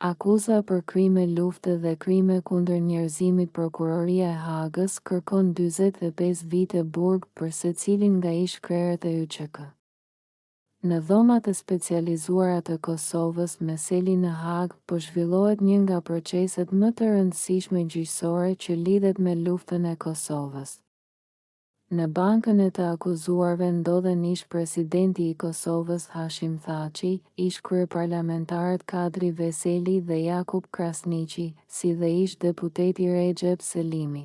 Akuza për krime lufte dhe krime kundër njerëzimit. Prokuroria e Hagës kërkon 45 vite burg për secilin nga ish-krerët e YÇK. Në dhomat e specializuara të Kosovës me seli në Hagë po zhvillohet një nga proceset më të rëndësishme gjyqësore që lidhet me luftën e Kosovës. Në bankën e të akuzuarve ndodhen ish-presidenti i Kosovës Hashim Thaçi, ish-kryeparlamentarët Kadri Veseli dhe Jakub Krasniqi, si dhe ish-deputeti Recep Selimi.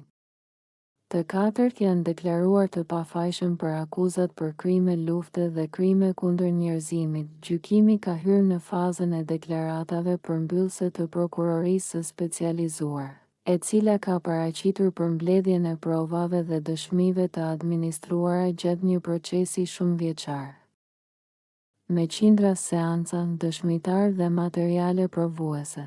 Të katërt janë deklaruar të pafajshëm për akuzat për krime lufte dhe krime kundër njerëzimit. Gjykimi ka hyrë në fazën e deklaratave përmbyllëse të prokurorisë së specializuar, e cila ka paraqitur përmbledhjen e provave dhe dëshmive të administruara gjatë një procesi shumë vjeçar, me qindra seanca, dëshmitar dhe materiale provuese.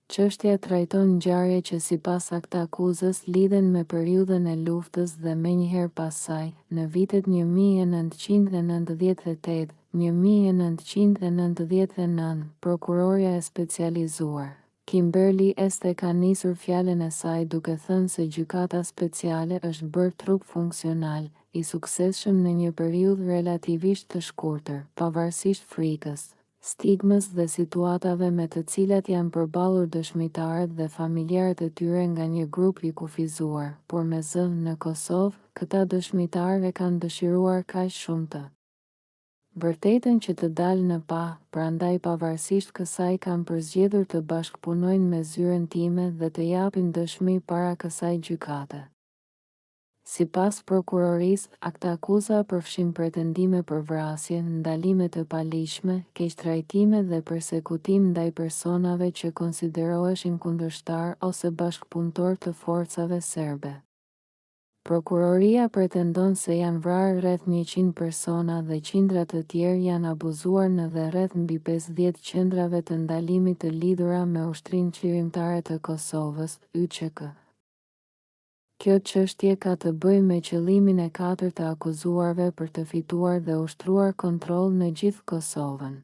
Çështja trajton ngjarje që sipas aktakuzës lidhen me periudhën e luftës dhe menjëherë pas saj, në vitet 1998, 1999. Prokuroria e specializuar, Kimberly Este ka nisur fjalën e saj duke thënë se gjykata speciale është bërë trup funksional, i suksesshëm në një periudhë relativisht të shkurtër, pavarësisht frikës, stigmës dhe situatave me të cilat janë përballur dëshmitarët dhe familjarët e tyre nga një grup i kufizuar, por me zë, në Kosovë, këta dëshmitarë kanë dëshiruar kaq shumë të vërtetën që të dalë në pa, prandaj pavarësisht kësaj kanë përzgjedhur të bashkëpunojnë me zyrën time dhe të japin dëshmi para kësaj gjykate. Sipas prokurorisë, aktakuza përfshin pretendime për vrasje, ndalime të palishme, keqtrajtime dhe përsekutim ndaj personave që konsideroheshin kundërshtar ose bashkëpunëtor të forcave serbe. Prokuroria pretendon se janë vrarë rreth 100 persona dhe qindra të tjerë janë abuzuar në dhe rreth mbi 50 qendrave të ndalimit të lidhura me Ushtrinë Çlirimtare të Kosovës, YÇK. Kjo çështje ka të bëjë me qëllimin e 4 të akuzuarve për të fituar dhe ushtruar kontroll në gjithë Kosovën.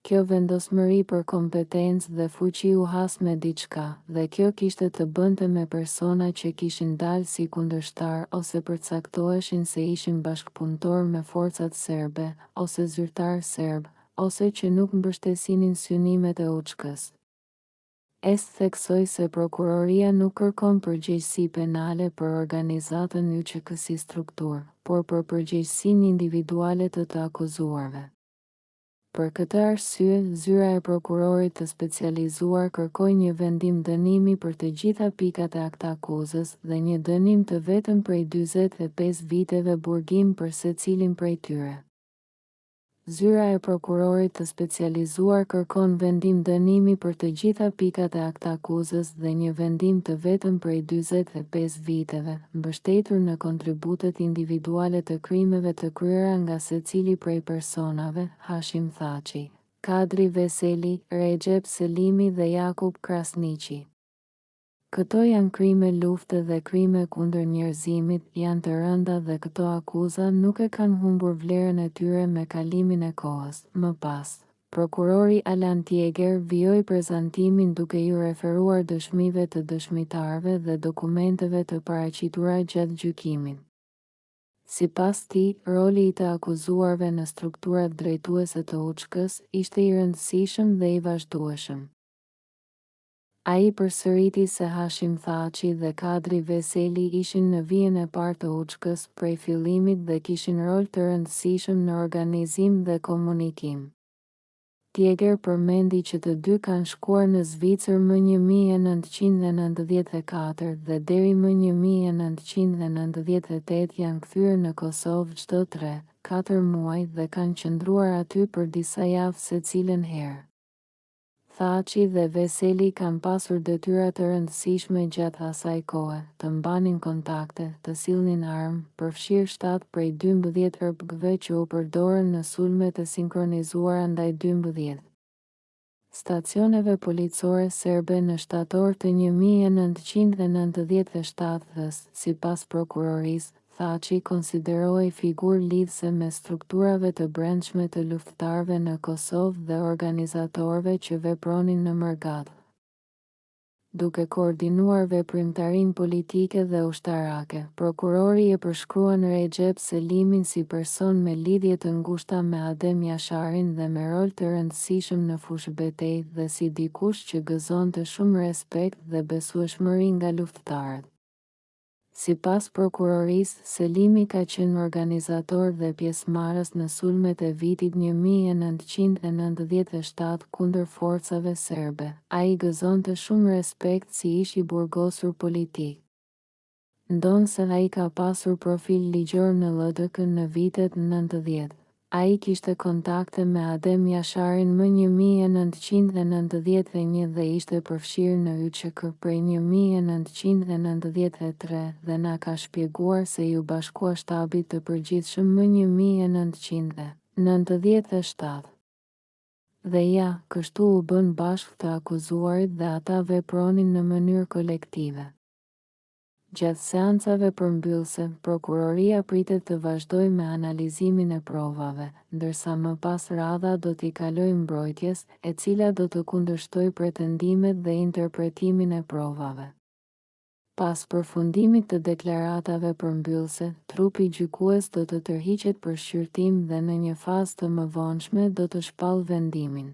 Kjo vendosmëri për kompetencë dhe fuqi u has me diçka, dhe kjo kishte të bënte me persona që kishin dalë si kundërshtar ose përcaktoheshin se ishin bashkëpunëtor me forcat serbe, ose zyrtar serb, ose që nuk mbështesinin synimet e UÇK-s. Theksoi se prokuroria nuk kërkon përgjegjësi penale për organizatën YÇK si strukturë, por për përgjegjësinë individuale të akuzuarve. Për këtë arsye, zyra e prokurorit të specializuar kërkoi një vendim dënimi për të gjitha pikat e aktakuzës dhe një dënim të vetëm prej 45 viteve burgim për secilin prej tyre. Zyra e prokurorit të specializuar kërkon vendim dënimi për të gjitha pikat e aktakuzës dhe një vendim të vetëm prej 45 viteve, mbështetur në kontributet individuale të krimeve të kryera nga secili prej personave, Hashim Thaçi, Kadri Veseli, Recep Selimi dhe Jakub Krasniqi. Këto janë krime lufte dhe krime kundër njerëzimit, janë të rënda dhe këto akuza nuk e kanë humbur vlerën e tyre me kalimin e kohës. Më pas, prokurori Alan Tjeger vijoi prezantimin duke ju referuar dëshmive të dëshmitarëve dhe dokumenteve të paraqitura gjatë gjykimit. Sipas tij, roli i të akuzuarve në strukturat drejtuese të UÇK-s ishte i rëndësishëm dhe i vazhdueshëm. Ai përsëriti se Hashim Thaçi dhe Kadri Veseli ishin në vijën e parë të UÇK-s prej fillimit dhe kishin rol të rëndësishëm në organizim dhe komunikim. Tjeger përmendi që të dy kanë shkuar në Zvicër më 1994 dhe deri më 1998 janë kthyer në Kosovë çdo 3-4 muaj dhe kanë qëndruar aty për disa javë secilën herë. Thaçi dhe Veseli kanë pasur detyra të rëndësishme gjatë asaj kohe, të mbanin kontakte, të sillnin armë, përfshirë 7 prej 12 RPG që u përdorën në sulme të sinkronizuara ndaj 12 stacioneve policore serbe në shtator të 1997, sipas prokurorisë, Thaçi konsideroi figurë lidhëse me strukturave të brendshme të luftëtarëve në Kosovë dhe organizatorëve që vepronin në Mërgat, duke koordinuar veprimtarinë politike dhe ushtarake. Prokurori e përshkruan Recep Selimin si person me lidhje të ngushta me Adem Jasharin dhe me rol të rëndësishëm në fushbetejë dhe si dikush që gëzonte shumë respekt dhe besueshmëri nga luftëtarët. Sipas prokurorisë, Selimi ka qenë organizator dhe pjesëmarrës në sulmet e vitit 1997 kundër forcave serbe. Ai gëzonte shumë respekt si ish i burgosur politik. Ndonë se ai ka pasur profil ligjor në LDK në vitet 90. Ai kishte kontakte me Adem Jasharin më 1991 dhe ishte përfshirë në YÇK prej 1993 dhe na ka shpjeguar se ju bashkua shtabit të përgjithshëm më 1997. Dhe ja, kështu u bën bashkë të akuzuarit dhe ata vepronin në mënyrë kolektive. Gjatë seancave përmbyllëse, prokuroria pritet të vazhdojë me analizimin e provave, ndërsa më pas radha do t'i kalojë mbrojtjes, e cila do të kundërshtojë pretendimet dhe interpretimin e provave. Pas përfundimit të deklaratave përmbyllëse, trupi gjykues do të tërhiqet për shqyrtim dhe në një fazë të mëvonshme do të shpallë vendimin.